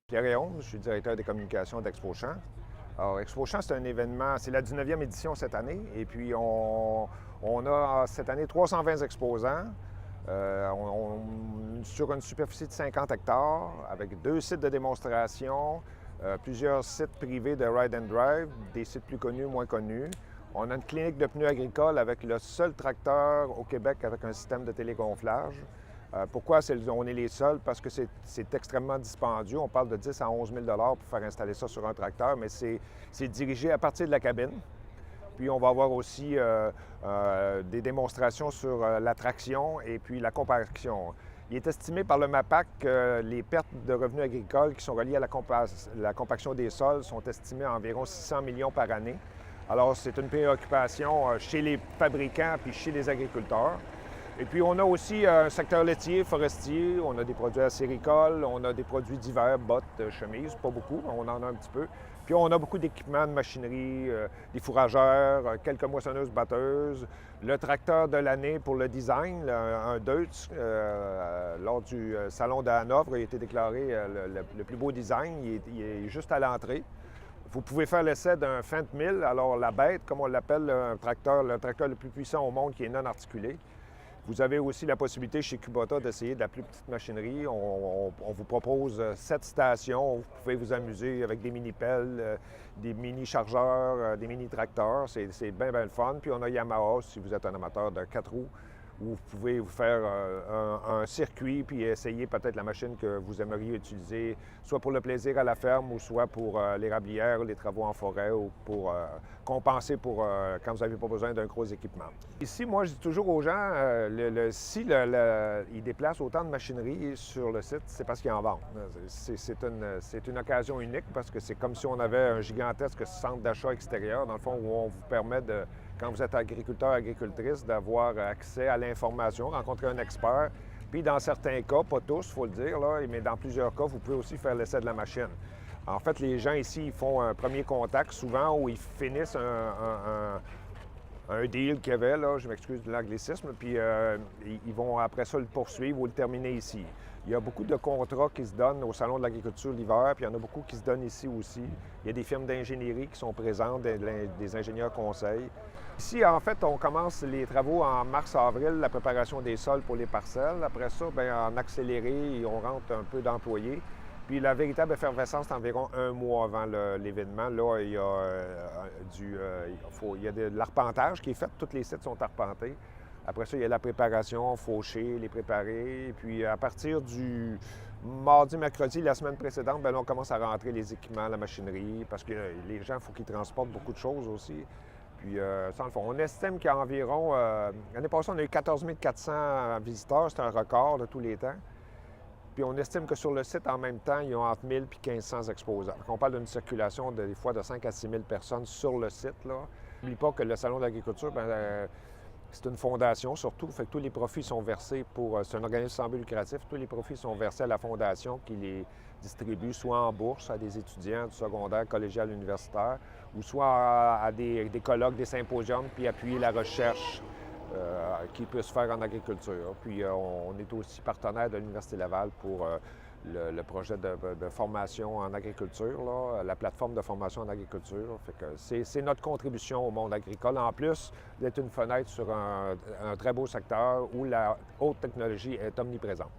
Pierre Léon, je suis directeur des communications d'ExpoChamp. Alors, ExpoChamp, c'est un événement, c'est la 19e édition cette année. Et puis, on a cette année 320 exposants sur une superficie de 50 hectares, avec 2 sites de démonstration, plusieurs sites privés de ride and drive, des sites plus connus, moins connus. On a une clinique de pneus agricoles avec le seul tracteur au Québec avec un système de télégonflage. Pourquoi on est les seuls? Parce que c'est extrêmement dispendieux. On parle de 10 à 11 000 pour faire installer ça sur un tracteur, mais c'est dirigé à partir de la cabine. Puis on va avoir aussi des démonstrations sur la traction et puis la compaction. Il est estimé par le MAPAC que les pertes de revenus agricoles qui sont reliées à la compaction des sols sont estimées à environ 600 millions par année. Alors c'est une préoccupation chez les fabricants puis chez les agriculteurs. Et puis, on a aussi un secteur laitier, forestier, on a des produits acéricoles, on a des produits divers, bottes, chemises, pas beaucoup, on en a un petit peu. Puis, on a beaucoup d'équipements de machinerie, des fourrageurs, quelques moissonneuses-batteuses, le tracteur de l'année pour le design, un Deutz, lors du Salon de Hanovre, il a été déclaré le plus beau design, il est juste à l'entrée. Vous pouvez faire l'essai d'un Fendt 1000, alors la bête, comme on l'appelle, le tracteur le plus puissant au monde qui est non articulé. Vous avez aussi la possibilité chez Kubota d'essayer de la plus petite machinerie. On vous propose 7 stations. Vous pouvez vous amuser avec des mini-pelles, des mini-chargeurs, des mini-tracteurs. C'est bien, bien le fun. Puis on a Yamaha, si vous êtes un amateur de 4 roues, où vous pouvez vous faire un circuit puis essayer peut-être la machine que vous aimeriez utiliser, soit pour le plaisir à la ferme ou soit pour l'érablière, les travaux en forêt ou pour compenser pour quand vous n'avez pas besoin d'un gros équipement. Ici, moi, je dis toujours aux gens, si ils déplacent autant de machinerie sur le site, c'est parce qu'ils en vendent. C'est une occasion unique parce que c'est comme si on avait un gigantesque centre d'achat extérieur, dans le fond, où on vous permet de, quand vous êtes agriculteur, agricultrice, d'avoir accès à l'information, rencontrer un expert. Puis dans certains cas, pas tous, il faut le dire, là, mais dans plusieurs cas, vous pouvez aussi faire l'essai de la machine. En fait, les gens ici, ils font un premier contact souvent où ils finissent un deal qu'il y avait, là, je m'excuse de l'anglicisme, puis ils vont après ça le poursuivre ou le terminer ici. Il y a beaucoup de contrats qui se donnent au Salon de l'agriculture l'hiver, puis il y en a beaucoup qui se donnent ici aussi. Il y a des firmes d'ingénierie qui sont présentes, des ingénieurs conseils. Ici, en fait, on commence les travaux en mars-avril, la préparation des sols pour les parcelles. Après ça, bien, en accéléré, on rentre un peu d'employés. Puis la véritable effervescence, c'est environ un mois avant l'événement. Là, il y a de l'arpentage qui est fait. Tous les sites sont arpentés. Après ça, il y a la préparation, faucher, les préparer. Puis à partir du mardi, mercredi, la semaine précédente, bien, là, on commence à rentrer les équipements, la machinerie, parce que les gens, il faut qu'ils transportent beaucoup de choses aussi. Puis, ça, le fond, on estime qu'il y a environ... l'année passée, on a eu 14 400 visiteurs. C'est un record de tous les temps. Puis on estime que sur le site, en même temps, ils ont entre 1000 et 1500 exposants. Donc, on parle d'une circulation des fois de 5 à 6 000 personnes sur le site. N'oublie pas que le Salon de l'agriculture, c'est une fondation surtout. Fait que tous les profits sont versés pour... C'est un organisme sans but lucratif. Tous les profits sont versés à la fondation qui les distribue soit en bourse à des étudiants du secondaire, collégial, universitaire, ou soit à des colloques, des symposiums, puis appuyer la recherche qui peut se faire en agriculture. Puis on est aussi partenaire de l'Université Laval pour le projet de formation en agriculture, là, la plateforme de formation en agriculture. Fait que c'est notre contribution au monde agricole, en plus d'être une fenêtre sur un très beau secteur où la haute technologie est omniprésente.